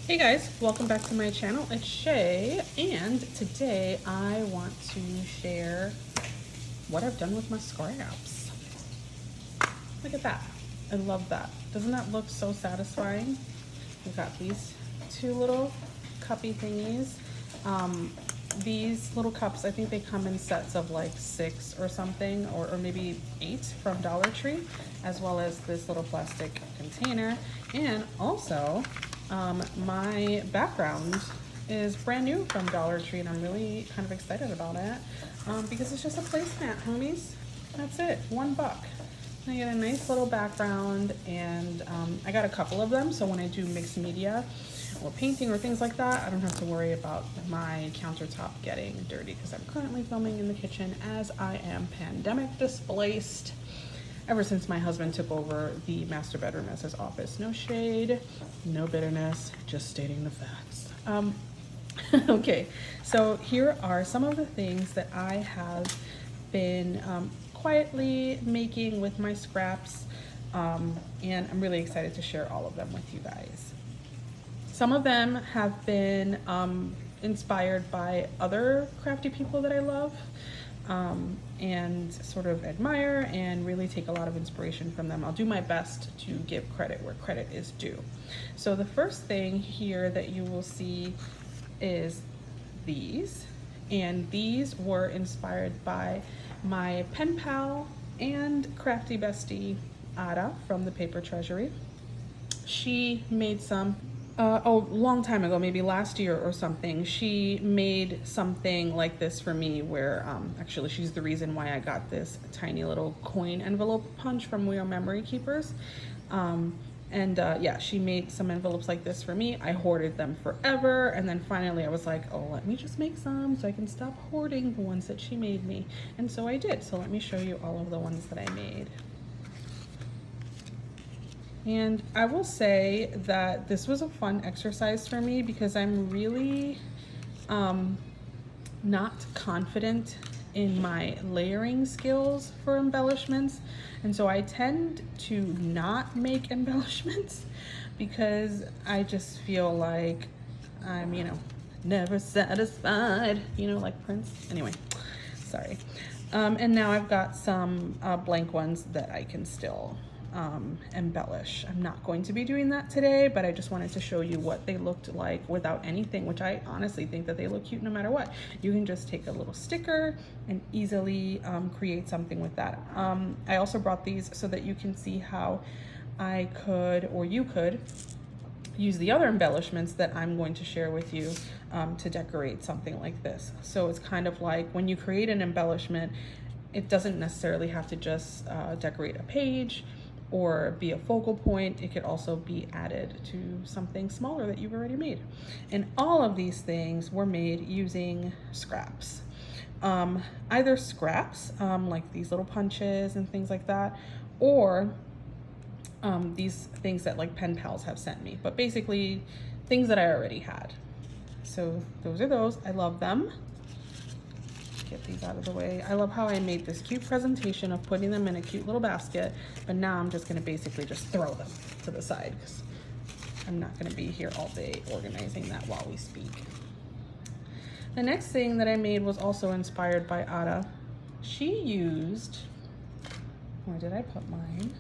Hey guys, welcome back to my channel. It's Shay, and today I want to share what I've done with my scraps. Look at that. I love that. Doesn't that look so satisfying? We've got these two little cuppy thingies. These little cups, I think they come in sets of like 6 or something, or maybe 8 from Dollar Tree, as well as this little plastic container. And also, my background is brand new from Dollar Tree, and I'm really kind of excited about it because it's just a placemat, homies. That's it, $1. I get a nice little background, and I got a couple of them, so when I do mixed media or painting or things like that, I don't have to worry about my countertop getting dirty because I'm currently filming in the kitchen as I am pandemic displaced ever since my husband took over the master bedroom as his office. No shade, no bitterness, just stating the facts. Okay, so here are some of the things that I have been quietly making with my scraps, and I'm really excited to share all of them with you guys. Some of them have been inspired by other crafty people that I love and sort of admire and really take a lot of inspiration from them. I'll do my best to give credit where credit is due. So the first thing here that you will see is these, and these were inspired by my pen pal and crafty bestie Ada from the Paper Treasury. She made some a long time ago, maybe last year or something. She made something like this for me where actually she's the reason why I got this tiny little coin envelope punch from We Are Memory Keepers. Yeah, she made some envelopes like this for me. I hoarded them forever, and then finally I was like, oh, let me just make some so I can stop hoarding the ones that she made me. And so I did. So let me show you all of the ones that I made. And I will say that this was a fun exercise for me because I'm really not confident in my layering skills for embellishments. And so I tend to not make embellishments because I just feel like I'm, never satisfied, like Prince. Anyway, sorry. And now I've got some blank ones that I can still embellish. I'm not going to be doing that today, but I just wanted to show you what they looked like without anything, which I honestly think that they look cute no matter what. You can just take a little sticker and easily create something with that. I also brought these so that you can see how I could, or you could, use the other embellishments that I'm going to share with you to decorate something like this. So it's kind of like when you create an embellishment, it doesn't necessarily have to just decorate a page or be a focal point. It could also be added to something smaller that you've already made. And all of these things were made using scraps. Either scraps, like these little punches and things like that, or these things that like pen pals have sent me, but basically things that I already had. So those are those. I love them. Get these out of the way. I love how I made this cute presentation of putting them in a cute little basket, but now I'm just going to basically just throw them to the side because I'm not going to be here all day organizing that while we speak. The next thing that I made was also inspired by Ada. She used, where did I put mine?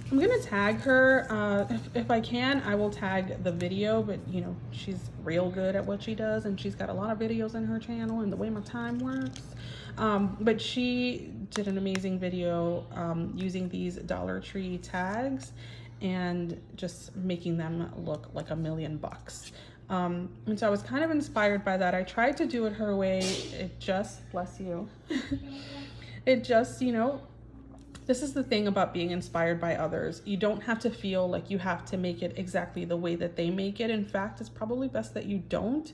I'm gonna tag her, if I can, I will tag the video, but she's real good at what she does, and she's got a lot of videos in her channel and the way my time works. But she did an amazing video using these Dollar Tree tags and just making them look like $1,000,000. And so I was kind of inspired by that. I tried to do it her way. It just, bless you, it just, this is the thing about being inspired by others. You don't have to feel like you have to make it exactly the way that they make it. In fact, it's probably best that you don't.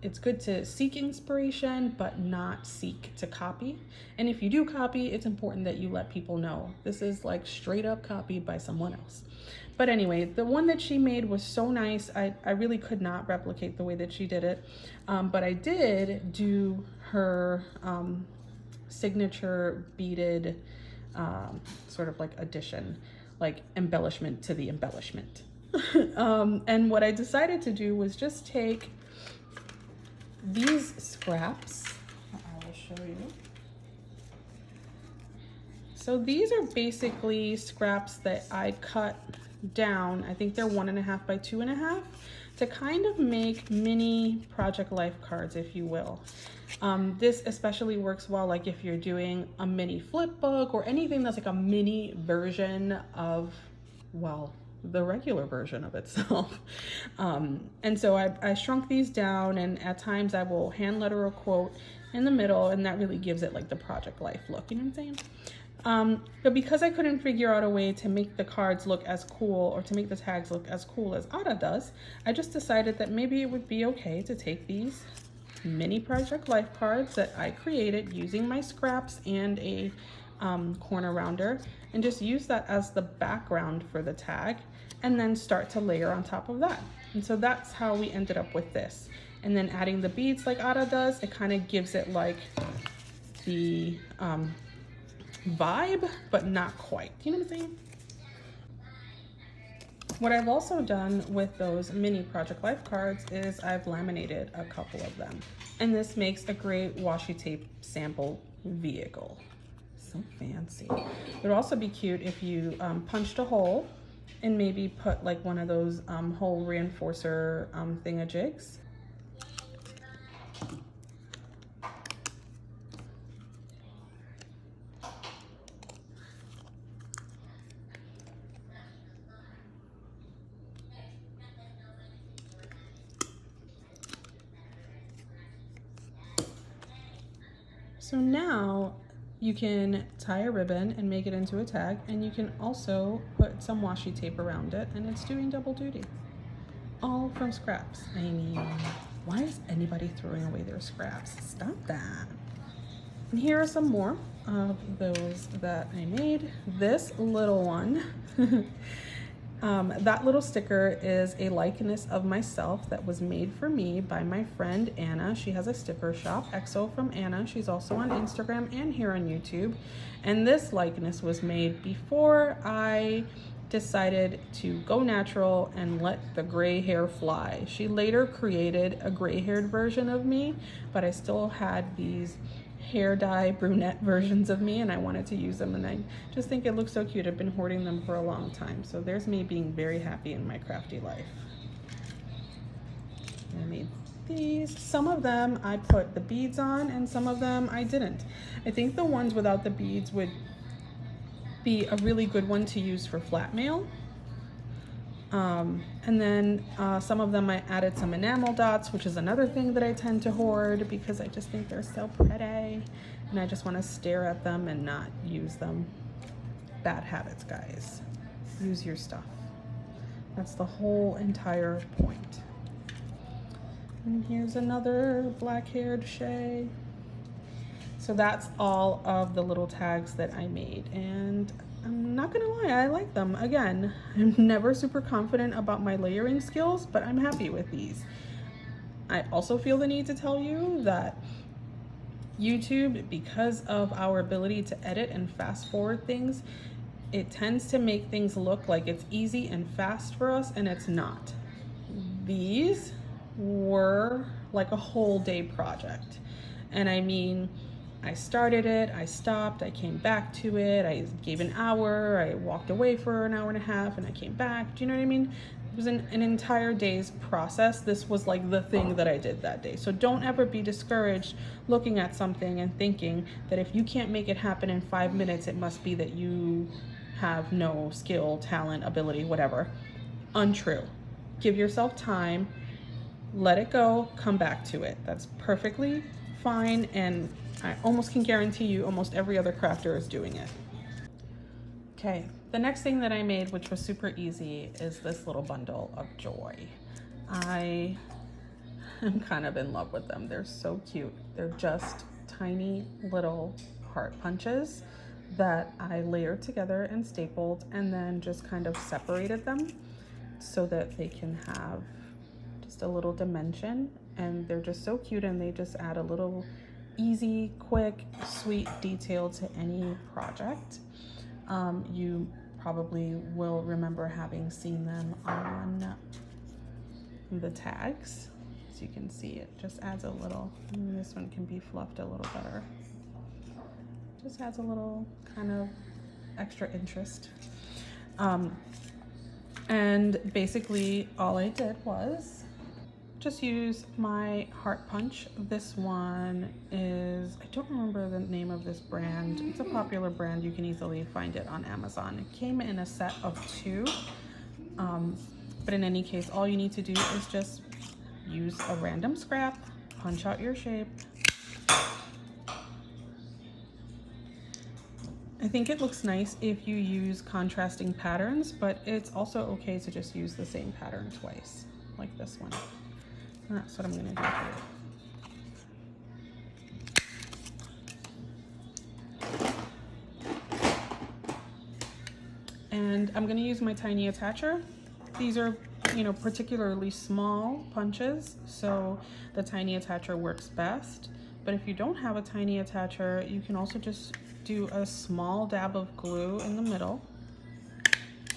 It's good to seek inspiration, but not seek to copy. And if you do copy, it's important that you let people know. This is like straight up copied by someone else. But anyway, the one that she made was so nice. I really could not replicate the way that she did it. But I did do her signature beaded sort of like addition, like embellishment to the embellishment. And what I decided to do was just take these scraps. I will show you. So these are basically scraps that I cut down. I think they're 1.5 by 2.5 to kind of make mini project life cards, if you will. This especially works well like if you're doing a mini flip book or anything that's like a mini version of, well, the regular version of itself. And so I shrunk these down, and at times I will hand letter a quote in the middle, and that really gives it like the project life look, you know what I'm saying? But because I couldn't figure out a way to make the cards look as cool, or to make the tags look as cool as Ada does, I just decided that maybe it would be okay to take these mini project life cards that I created using my scraps and a corner rounder, and just use that as the background for the tag, and then start to layer on top of that. And so that's how we ended up with this. And then adding the beads like Ada does, it kind of gives it like the vibe, but not quite. You know what I'm saying? What I've also done with those mini project life cards is I've laminated a couple of them. And this makes a great washi tape sample vehicle. So fancy. It would also be cute if you punched a hole and maybe put like one of those hole reinforcer thingajigs. So now you can tie a ribbon and make it into a tag, and you can also put some washi tape around it, and it's doing double duty. All from scraps. I mean, why is anybody throwing away their scraps? Stop that. And here are some more of those that I made. This little one, that little sticker is a likeness of myself that was made for me by my friend Anna. She has a sticker shop, EXO from Anna. She's also on Instagram and here on YouTube. And this likeness was made before I decided to go natural and let the gray hair fly. She later created a gray-haired version of me, but I still had these hair dye brunette versions of me, and I wanted to use them, and I just think it looks so cute. I've been hoarding them for a long time. So there's me being very happy in my crafty life. I made these. Some of them I put the beads on, and some of them I didn't. I think the ones without the beads would be a really good one to use for flat mail. And then some of them I added some enamel dots, which is another thing that I tend to hoard because I just think they're so pretty and I just want to stare at them and not use them. Bad habits, guys. Use your stuff. That's the whole entire point. And here's another black-haired Shay. So that's all of the little tags that I made, and I'm not gonna lie, I like them. Again, I'm never super confident about my layering skills, but I'm happy with these. I also feel the need to tell you that YouTube, because of our ability to edit and fast forward things, it tends to make things look like it's easy and fast for us, and it's not. These were like a whole day project. And I mean, I started it, I stopped, I came back to it, I gave an hour, I walked away for an hour and a half, and I came back. Do you know what I mean? It was an entire day's process. This was like the thing that I did that day. So don't ever be discouraged looking at something and thinking that if you can't make it happen in 5 minutes, it must be that you have no skill, talent, ability, whatever. Untrue. Give yourself time, let it go, come back to it. That's perfectly fine, and I almost can guarantee you almost every other crafter is doing it. Okay, the next thing that I made, which was super easy, is this little bundle of joy. I am kind of in love with them. They're so cute. They're just tiny little heart punches that I layered together and stapled, and then just kind of separated them so that they can have just a little dimension. And they're just so cute, and they just add a little easy, quick, sweet detail to any project. You probably will remember having seen them on the tags. As you can see, it just adds a little, this one can be fluffed a little better. Just adds a little kind of extra interest. And basically all I did was just use my heart punch. This one is, I don't remember the name of this brand. It's a popular brand. You can easily find it on Amazon. It came in a set of 2. But in any case, all you need to do is just use a random scrap, punch out your shape. I think it looks nice if you use contrasting patterns, but it's also okay to just use the same pattern twice, like this one. And that's what I'm gonna do here. And I'm gonna use my tiny attacher. These are, you know, particularly small punches, so the tiny attacher works best. But if you don't have a tiny attacher, you can also just do a small dab of glue in the middle.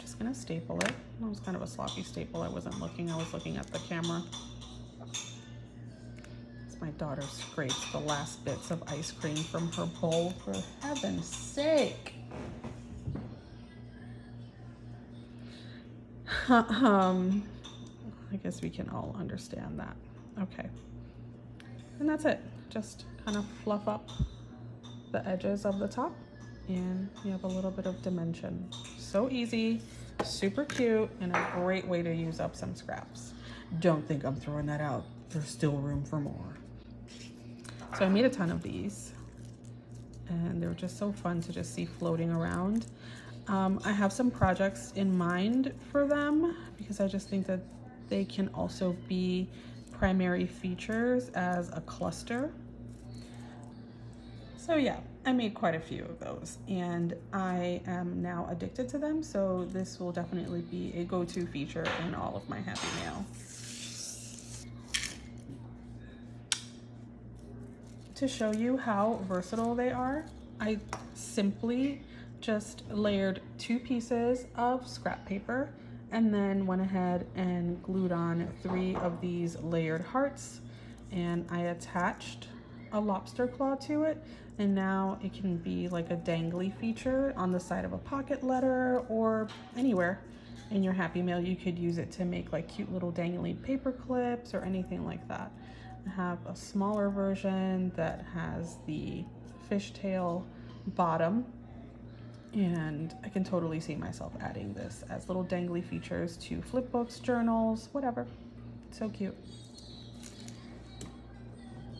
Just gonna staple it. That was kind of a sloppy staple. I wasn't looking, I was looking at the camera. As my daughter scrapes the last bits of ice cream from her bowl, for heaven's sake. I guess we can all understand that. Okay. And that's it. Just kind of fluff up the edges of the top and you have a little bit of dimension. So easy, super cute, and a great way to use up some scraps. Don't think I'm throwing that out. There's still room for more. So I made a ton of these and they were just so fun to just see floating around. I have some projects in mind for them because I just think that they can also be primary features as a cluster. So yeah, I made quite a few of those and I am now addicted to them. So this will definitely be a go-to feature in all of my Happy Mail. To show you how versatile they are, I simply just layered 2 pieces of scrap paper and then went ahead and glued on 3 of these layered hearts, and I attached a lobster claw to it, and now it can be like a dangly feature on the side of a pocket letter or anywhere in your Happy Mail. You could use it to make like cute little dangly paper clips or anything like that. I have a smaller version that has the fishtail bottom, and I can totally see myself adding this as little dangly features to flip books, journals, whatever. So cute.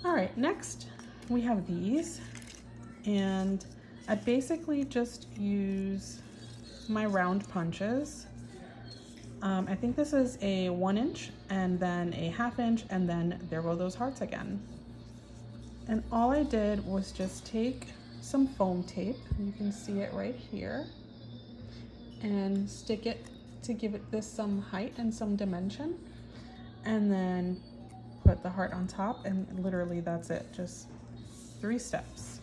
All right, next we have these, and I basically just use my round punches. I think this is a 1 inch and then a 1/2 inch, and then there go those hearts again. And all I did was just take some foam tape, you can see it right here, and stick it to give it this some height and some dimension, and then put the heart on top, and literally that's it, just 3 steps.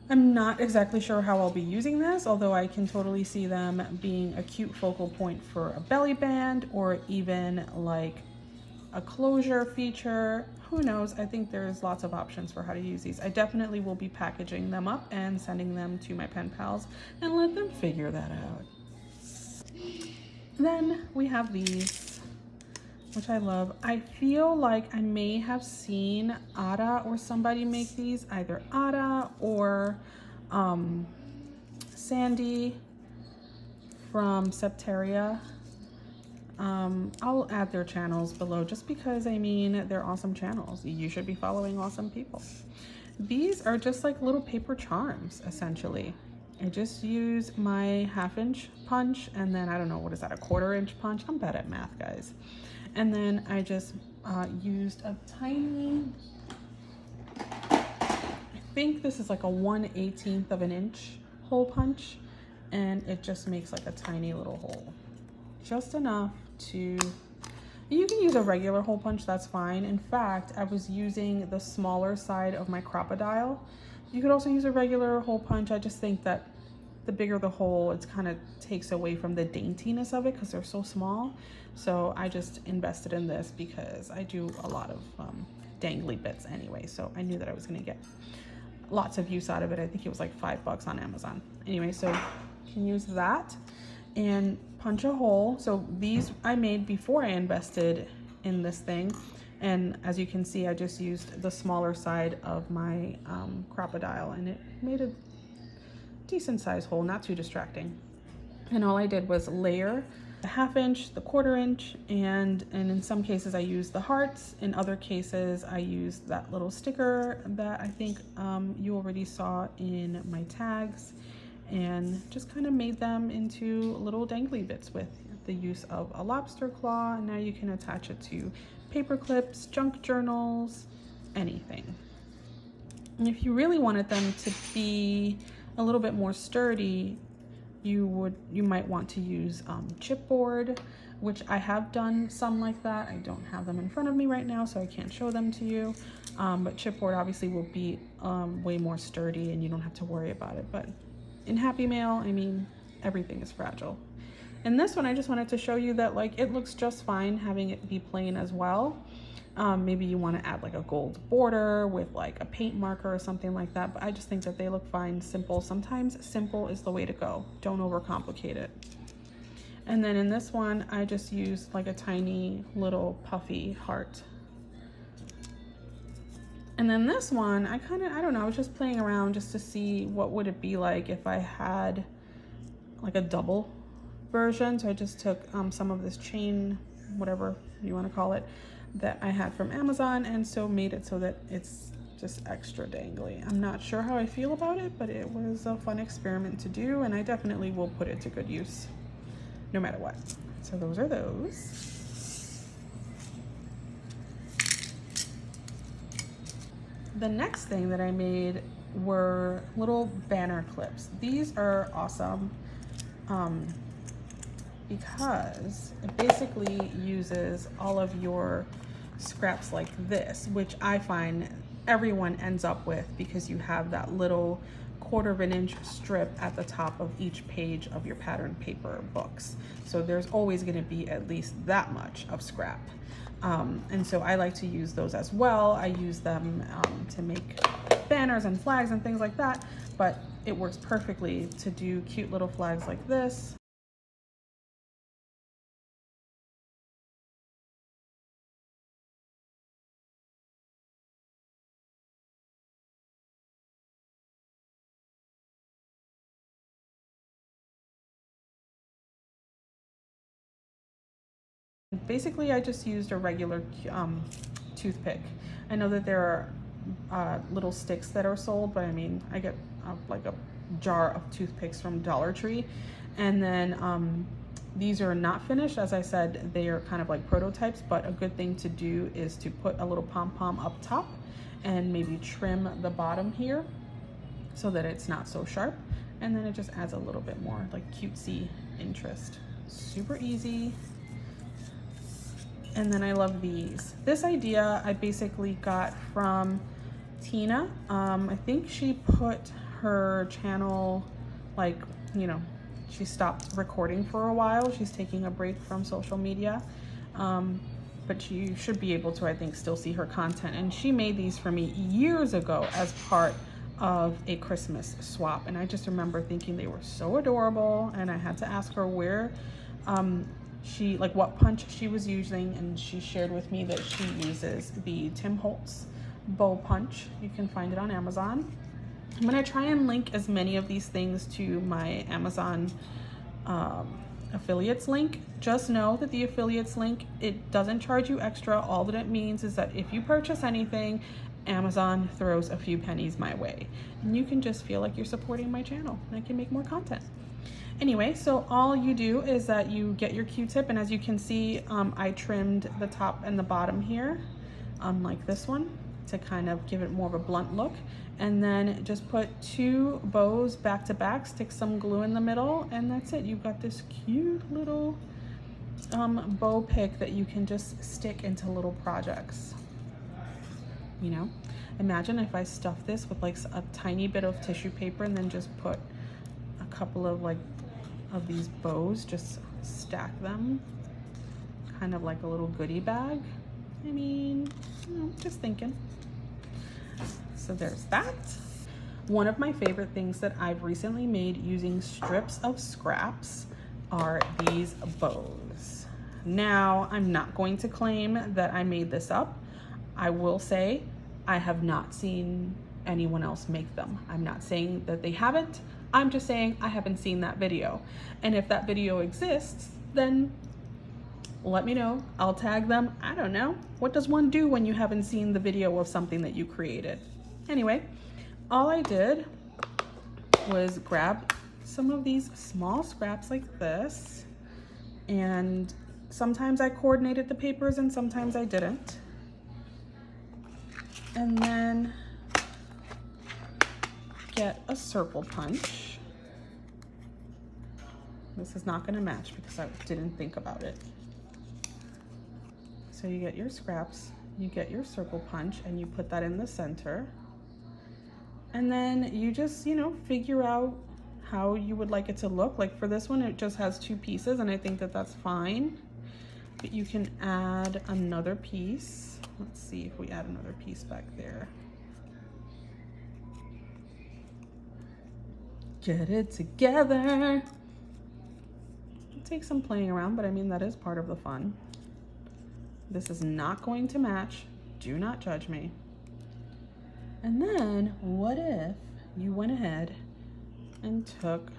I'm not exactly sure how I'll be using this, although I can totally see them being a cute focal point for a belly band or even like a closure feature. Who knows? I think there's lots of options for how to use these. I definitely will be packaging them up and sending them to my pen pals and let them figure that out. Then we have these, which I love. I feel like I may have seen Ada or somebody make these, either Ada or Sandy from Septeria. I'll add their channels below just because, I mean, they're awesome channels. You should be following awesome people. These are just like little paper charms, essentially. I just use my 1/2 inch punch, and then I don't know, what is that, a 1/4 inch punch? I'm bad at math, guys. And then I just used a tiny, I think this is like a 1/18 of an inch hole punch, and it just makes like a tiny little hole. Just enough to, you can use a regular hole punch, that's fine. In fact, I was using the smaller side of my crocodile You could also use a regular hole punch. I just think that the bigger the hole, it kind of takes away from the daintiness of it because they're so small. So I just invested in this because I do a lot of dangly bits anyway. So I knew that I was gonna get lots of use out of it. I think it was like $5 on Amazon. Anyway, so you can use that and punch a hole. So these I made before I invested in this thing. And as you can see, I just used the smaller side of my crocodile, and it made a decent sized hole, not too distracting. And all I did was layer the 1/2 inch, the 1/4 inch, and in some cases I used the hearts. In other cases I used that little sticker that I think you already saw in my tags, and just kind of made them into little dangly bits with the use of a lobster claw. And now you can attach it to paper clips, junk journals, anything. And if you really wanted them to be a little bit more sturdy, you might want to use chipboard, which I have done some like that. I don't have them in front of me right now, so I can't show them to you. But chipboard obviously will be way more sturdy, and you don't have to worry about it. But in Happy Mail, I mean, everything is fragile. And this one, I just wanted to show you that like it looks just fine having it be plain as well. Maybe you want to add like a gold border with like a paint marker or something like that, but I just think that they look fine, simple. Sometimes simple is the way to go. Don't overcomplicate it. And then in this one, I just used like a tiny little puffy heart. And then this one, I don't know, I was just playing around just to see what would it be like if I had like a double version. So I just took some of this chain, whatever you want to call it, that I had from Amazon, and so made it so that it's just extra dangly. I'm not sure how I feel about it, but it was a fun experiment to do, and I definitely will put it to good use no matter what. So those are those. The next thing that I made were little banner clips. These are awesome because it basically uses all of your scraps like this, which I find everyone ends up with because you have that little 1/4 of an inch strip at the top of each page of your pattern paper books. So there's always going to be at least that much of scrap. And so I like to use those as well. I use them to make banners and flags and things like that, but it works perfectly to do cute little flags like this. Basically, I just used a regular toothpick. I know that there are little sticks that are sold, but I mean, I get like a jar of toothpicks from Dollar Tree. And then these are not finished. As I said, they are kind of like prototypes, but a good thing to do is to put a little pom-pom up top and maybe trim the bottom here so that it's not so sharp. And then it just adds a little bit more like cutesy interest. Super easy. And then I love these. This idea I basically got from Tina. I think she put her channel, like, you know, she stopped recording for a while. She's taking a break from social media. But you should be able to, I think, still see her content. And she made these for me years ago as part of a Christmas swap. And I just remember thinking they were so adorable. And I had to ask her where, what punch she was using, and she shared with me that she uses the Tim Holtz bow punch. You can find it on Amazon. I'm gonna try and link as many of these things to my Amazon affiliates link. Just know that the affiliates link, it doesn't charge you extra. All that it means is that if you purchase anything, Amazon throws a few pennies my way, and you can just feel like you're supporting my channel and I can make more content. Anyway, so all you do is that you get your Q-tip, and as you can see, I trimmed the top and the bottom here, unlike this one, to kind of give it more of a blunt look. And then just put 2 bows back to back, stick some glue in the middle, and that's it. You've got this cute little bow pick that you can just stick into little projects. you know? Imagine if I stuffed this with like a tiny bit of tissue paper and then just put a couple of like of these bows, just stack them, kind of like a little goodie bag. I mean, you know, just thinking. So there's that. One of my favorite things that I've recently made using strips of scraps are these bows. Now, I'm not going to claim that I made this up. I will say I have not seen anyone else make them. I'm not saying that they haven't. I'm just saying I haven't seen that video. And if that video exists, then let me know. I'll tag them. I don't know. What does one do when you haven't seen the video of something that you created? Anyway, all I did was grab some of these small scraps like this, and sometimes I coordinated the papers and sometimes I didn't. And then get a circle punch. This is not going to match because I didn't think about it. So you get your scraps, you get your circle punch, and you put that in the center. And then you just, you know, figure out how you would like it to look. Like for this one, it just has 2 pieces, and I think that that's fine. But you can add another piece. Let's see if we add another piece back there. Get it together. It takes some playing around, but I mean, that is part of the fun. This is not going to match. Do not judge me. And then what if you went ahead and took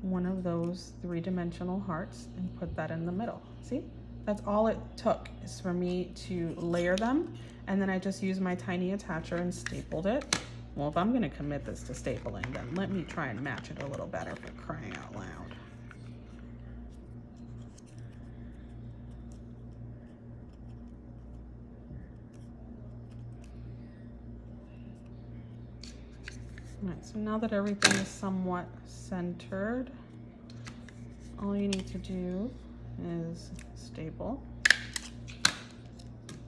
one of those 3-dimensional hearts and put that in the middle? See, that's all it took, is for me to layer them. And then I just used my tiny attacher and stapled it. Well, if I'm gonna commit this to stapling, then let me try and match it a little better, for crying out loud. All right, so now that everything is somewhat centered, all you need to do is staple.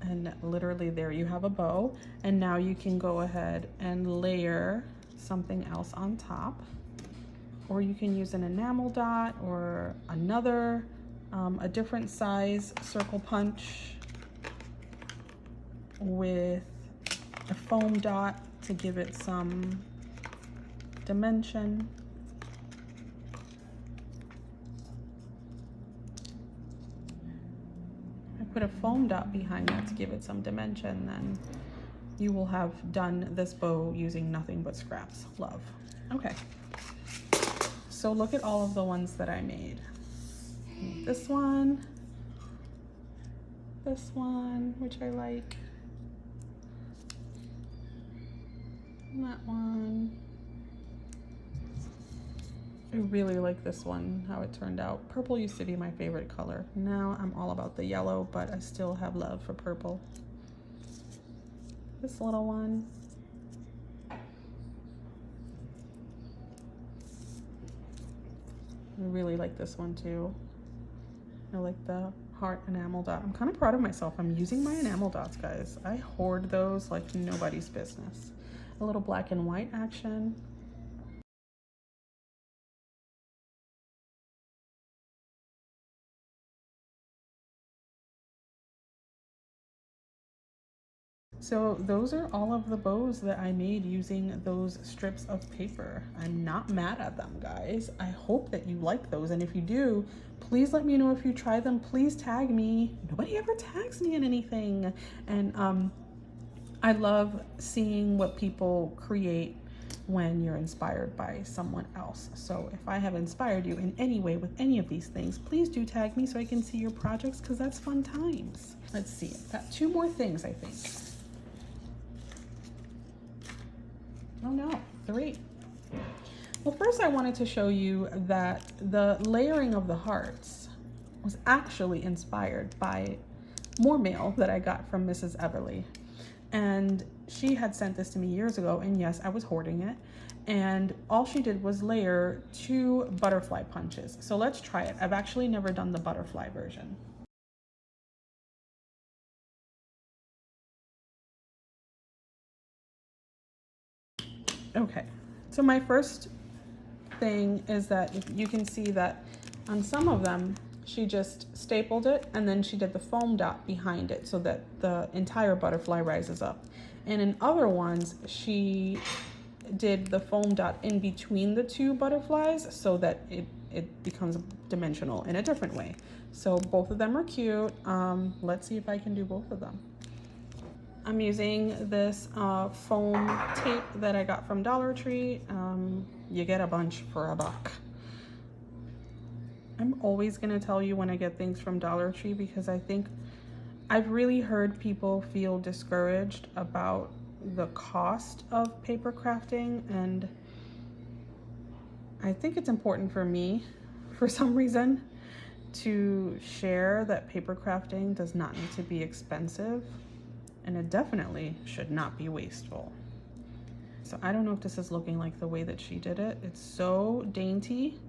And literally there you have a bow. And now you can go ahead and layer something else on top. Or you can use an enamel dot or another, a different size circle punch with a foam dot to give it some dimension. I put a foam dot behind that to give it some dimension, then you will have done this bow using nothing but scraps. Love. Okay, so look at all of the ones that I made. This one, which I like, and that one. I really like this one, how it turned out. Purple used to be my favorite color. Now I'm all about the yellow, but I still have love for purple. This little one. I really like this one too. I like the heart enamel dot. I'm kind of proud of myself. I'm using my enamel dots, guys. I hoard those like nobody's business. A little black and white action. So those are all of the bows that I made using those strips of paper. I'm not mad at them, guys. I hope that you like those. And if you do, please let me know if you try them. Please tag me. Nobody ever tags me in anything. And I love seeing what people create when you're inspired by someone else. So if I have inspired you in any way with any of these things, please do tag me so I can see your projects, because that's fun times. Let's see, I've got 2 more things, I think. Oh no, 3. Well, first I wanted to show you that the layering of the hearts was actually inspired by more mail that I got from Mrs. Everly. And she had sent this to me years ago, and yes, I was hoarding it. And all she did was layer 2 butterfly punches. So let's try it. I've actually never done the butterfly version. Okay, so my first thing is that if you can see that on some of them, she just stapled it and then she did the foam dot behind it so that the entire butterfly rises up. And in other ones, she did the foam dot in between the two butterflies so that it becomes dimensional in a different way. So both of them are cute. Let's see if I can do both of them. I'm using this foam tape that I got from Dollar Tree. You get a bunch for $1. I'm always gonna tell you when I get things from Dollar Tree because I think I've really heard people feel discouraged about the cost of paper crafting, and I think it's important for me, for some reason, to share that paper crafting does not need to be expensive, and it definitely should not be wasteful. So I don't know if this is looking like the way that she did it. It's so dainty.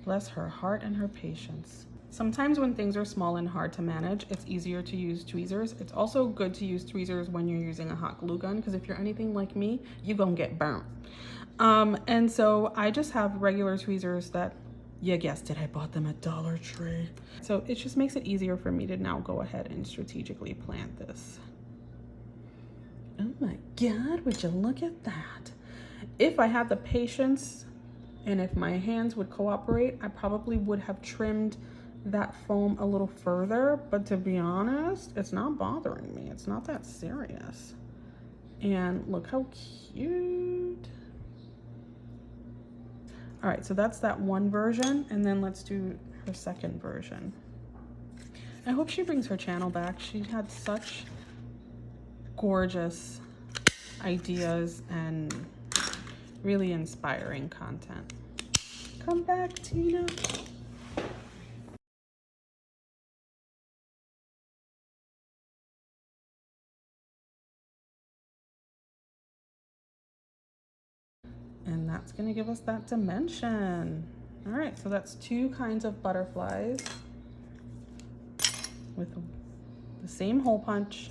Bless her heart and her patience. Sometimes when things are small and hard to manage, it's easier to use tweezers. It's also good to use tweezers when you're using a hot glue gun, because if you're anything like me, you're gonna get burnt. And so I just have regular tweezers that, you guessed it, I bought them at Dollar Tree. So it just makes it easier for me to now go ahead and strategically plant this. Oh my God, would you look at that? If I had the patience and if my hands would cooperate, I probably would have trimmed that foam a little further, but to be honest, it's not bothering me. It's not that serious. And look how cute. All right, so that's that one version, and then let's do her second version. I hope she brings her channel back. She had such gorgeous ideas and really inspiring content. Come back, Tina. And that's gonna give us that dimension. All right, so that's two kinds of butterflies with the same hole punch,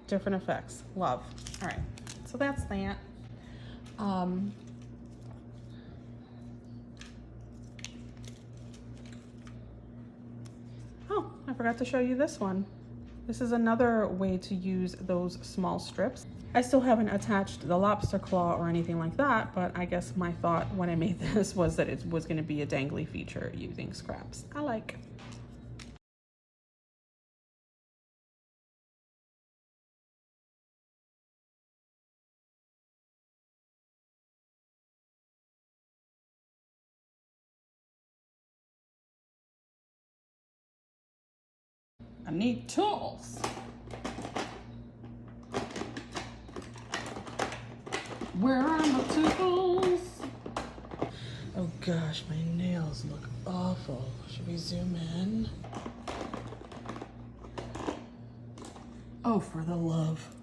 different effects. Love. All right, so that's that. Oh, I forgot to show you this one. This is another way to use those small strips. I still haven't attached the lobster claw or anything like that, but I guess my thought when I made this was that it was going to be a dangly feature using scraps. I like. I need tools. Where are my tools? Oh gosh, my nails look awful. Should we zoom in? Oh, for the love.